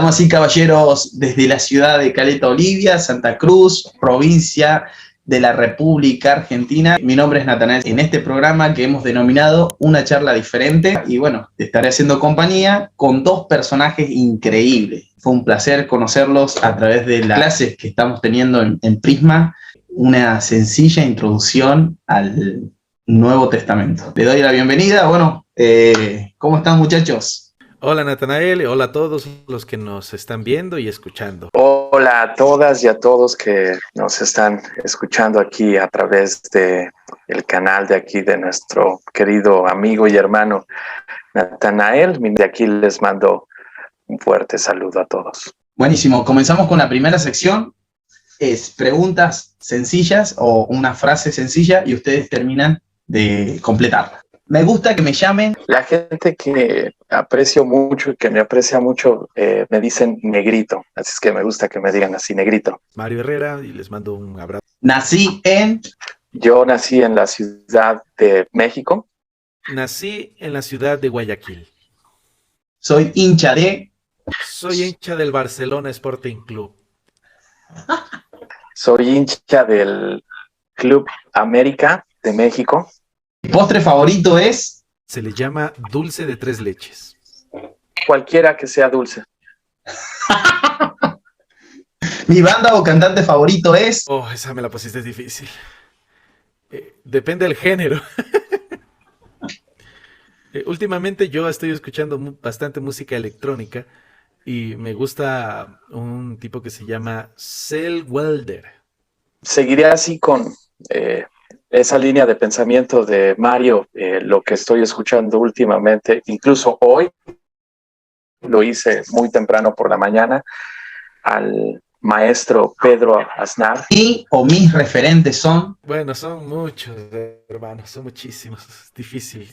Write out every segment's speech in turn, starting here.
Damas y caballeros, desde la ciudad de Caleta Olivia, Santa Cruz, provincia de la República Argentina. Mi nombre es Natanael. En este programa que hemos denominado Una charla diferente, y bueno, te estaré haciendo compañía con dos personajes increíbles. Fue un placer conocerlos a través de las clases que estamos teniendo en Prisma, una sencilla introducción al Nuevo Testamento. Le doy la bienvenida. Bueno, ¿cómo están, muchachos? Hola Natanael, hola a todos los que nos están viendo y escuchando. Hola a todas y a todos que nos están escuchando aquí a través de el canal de aquí de nuestro querido amigo y hermano Natanael. De aquí les mando un fuerte saludo a todos. Buenísimo, comenzamos con la primera sección. Es preguntas sencillas o una frase sencilla y ustedes terminan de completarla. Me gusta que me llamen. La gente que aprecio mucho y que me aprecia mucho me dicen negrito, así es que me gusta que me digan así, negrito. Mario Herrera, y les mando un abrazo. Yo nací en la Ciudad de México. Nací en la ciudad de Guayaquil. Soy hincha del Barcelona Sporting Club. Soy hincha del Club América de México. Mi postre favorito es... Se le llama dulce de tres leches. Cualquiera que sea dulce. Mi banda o cantante favorito es... Oh, esa me la pusiste difícil. Depende del género. Últimamente yo estoy escuchando bastante música electrónica y me gusta un tipo que se llama Cell Welder. Seguiré así con esa línea de pensamiento de Mario, lo que estoy escuchando últimamente, incluso hoy, lo hice muy temprano por la mañana, al maestro Pedro Aznar. Y o mis referentes son... Bueno, son muchos, hermanos, son muchísimos, es difícil.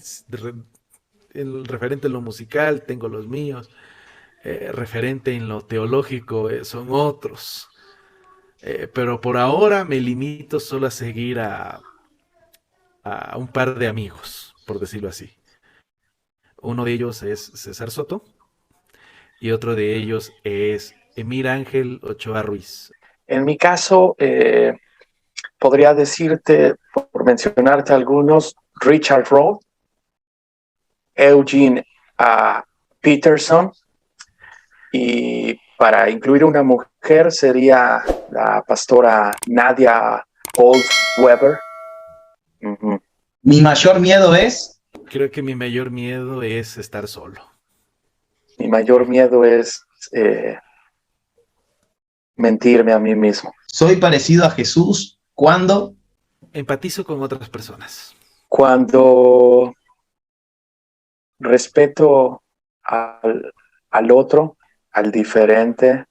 El referente en lo musical, tengo los míos. Referente en lo teológico, son otros. Pero por ahora me limito solo a seguir a un par de amigos, por decirlo así. Uno de ellos es César Soto y otro de ellos es Emir Ángel Ochoa Ruiz. En mi caso, podría decirte, por mencionarte algunos, Richard Rohr, Eugene Peterson, y para incluir una mujer sería la pastora Nadia Goldweber. Uh-huh. Mi mayor miedo es... Creo que mi mayor miedo es estar solo. Mi mayor miedo es mentirme a mí mismo. Soy parecido a Jesús cuando... Empatizo con otras personas. Cuando respeto al otro, al diferente,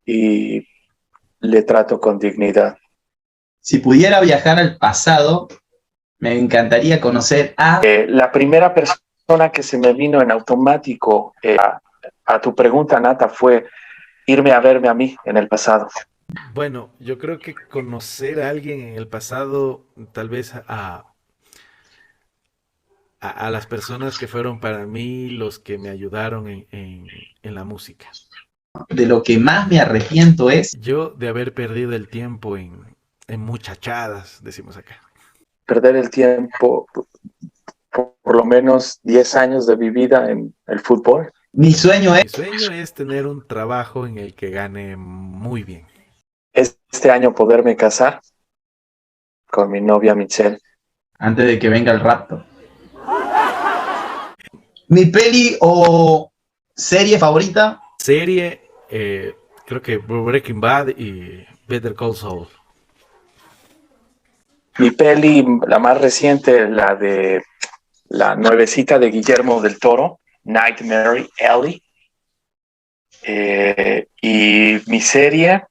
y le trato con dignidad. Si pudiera viajar al pasado, me encantaría conocer a... La primera persona que se me vino en automático a tu pregunta, Nata, fue irme a verme a mí en el pasado. Bueno, yo creo que conocer a alguien en el pasado, tal vez a las personas que fueron para mí los que me ayudaron en la música. De lo que más me arrepiento es... Yo de haber perdido el tiempo en muchachadas, decimos acá. Perder el tiempo, por lo menos 10 años de mi vida en el fútbol. Mi sueño es tener un trabajo en el que gane muy bien. Este año poderme casar con mi novia Michelle. Antes de que venga el rapto. Mi peli o serie favorita. Serie, creo que Breaking Bad y Better Call Saul. Mi peli, la más reciente, la de la nuevecita de Guillermo del Toro, Nightmare Alley. Y mi serie,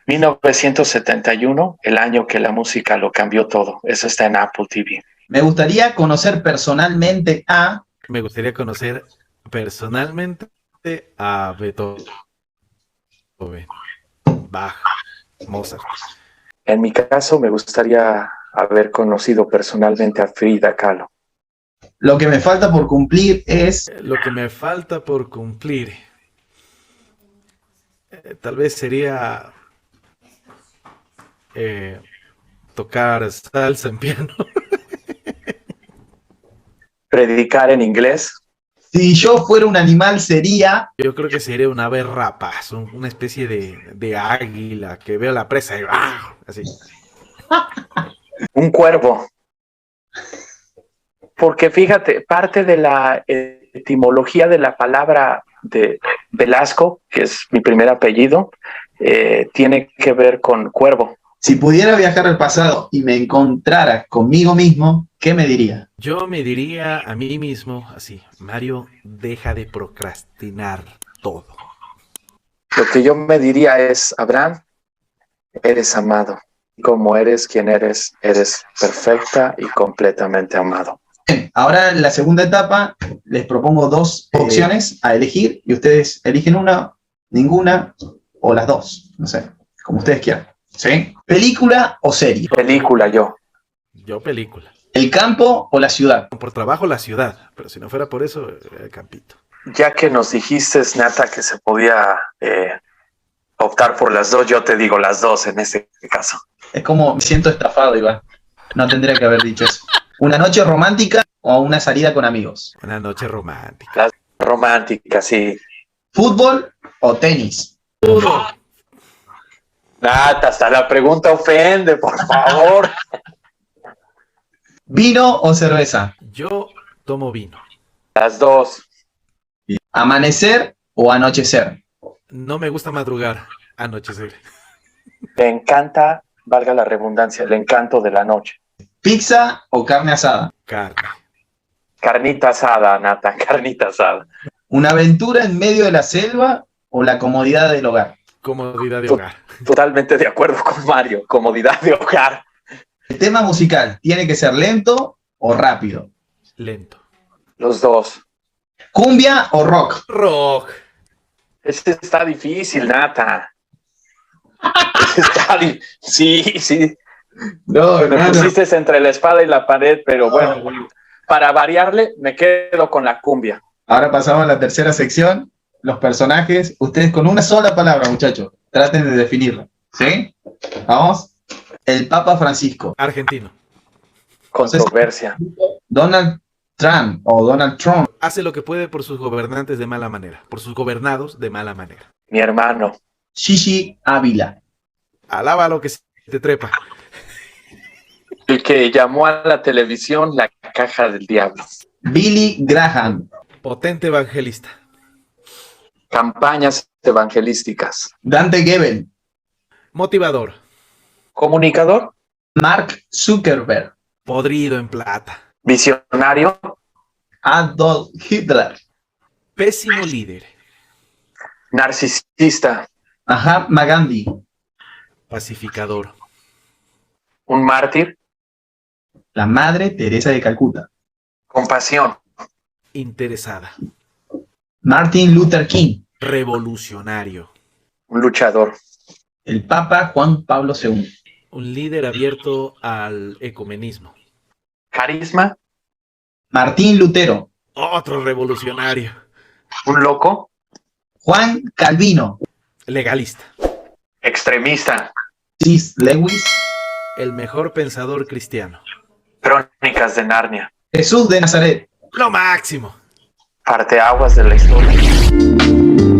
1971, el año que la música lo cambió todo. Eso está en Apple TV. Me gustaría conocer personalmente a... Me gustaría conocer personalmente a Beethoven, Bach, Mozart. En mi caso, me gustaría haber conocido personalmente a Frida Kahlo. Lo que me falta por cumplir es... Lo que me falta por cumplir. Tal vez sería tocar salsa en piano. Predicar en inglés. Si yo fuera un animal sería... Yo creo que sería un ave rapaz, una especie de águila que veo la presa y ¡ah! Así. Un cuervo. Porque fíjate, parte de la etimología de la palabra de Velasco, que es mi primer apellido, tiene que ver con cuervo. Si pudiera viajar al pasado y me encontrara conmigo mismo, ¿qué me diría? Yo me diría a mí mismo así: Mario, deja de procrastinar todo. Lo que yo me diría es: Abraham, eres amado. Como eres quien eres, eres perfecta y completamente amado. Bien, ahora en la segunda etapa les propongo dos opciones a elegir y ustedes eligen una, ninguna o las dos, no sé, como ustedes quieran. ¿Sí? ¿Película o serie? Película yo. Yo película. ¿El campo o la ciudad? Por trabajo la ciudad, pero si no fuera por eso, el campito. Ya que nos dijiste, Nata, que se podía optar por las dos, yo te digo las dos en este caso. Es como me siento estafado, Iván. No tendría que haber dicho eso. ¿Una noche romántica o una salida con amigos? Una noche romántica. Las románticas, sí. ¿Fútbol o tenis? Nata, hasta la pregunta ofende, por favor. ¿Vino o cerveza? Yo tomo vino. Las dos. ¿Amanecer o anochecer? No me gusta madrugar, anochecer. Me encanta, valga la redundancia, el encanto de la noche. ¿Pizza o carne asada? Carne. Carnita asada, Nata, carnita asada. ¿Una aventura en medio de la selva o la comodidad del hogar? Comodidad de hogar. Totalmente de acuerdo con Mario, comodidad de hogar. ¿El tema musical tiene que ser lento o rápido? Lento. Los dos. ¿Cumbia o rock? Rock. Este está difícil, Nata. Sí. No, Me pusiste entre la espada y la pared, pero bueno, para variarle, me quedo con la cumbia. Ahora pasamos a la tercera sección, los personajes. Ustedes con una sola palabra, muchachos, traten de definirla. ¿Sí? Vamos. El Papa Francisco. Argentino. Controversia. Donald Trump o Donald Trump. Hace lo que puede por sus gobernantes de mala manera, por sus gobernados de mala manera. Mi hermano. Gigi Ávila. Alaba lo que se te trepa. El que llamó a la televisión la caja del diablo. Billy Graham. Potente evangelista. Campañas evangelísticas. Dante Gebel. Motivador. Comunicador. Mark Zuckerberg. Podrido en plata. Visionario. Adolf Hitler. Pésimo líder. Narcisista. Mahatma Gandhi. Pacificador. Un mártir. La Madre Teresa de Calcuta. Compasión. Interesada. Martin Luther King. Revolucionario. Un luchador. El Papa Juan Pablo II. Un líder abierto al ecumenismo. Carisma. Martín Lutero. Otro revolucionario. Un loco. Juan Calvino. Legalista. Extremista. C.S. Lewis. El mejor pensador cristiano. Crónicas de Narnia. Jesús de Nazaret. Lo máximo. Parteaguas de la historia.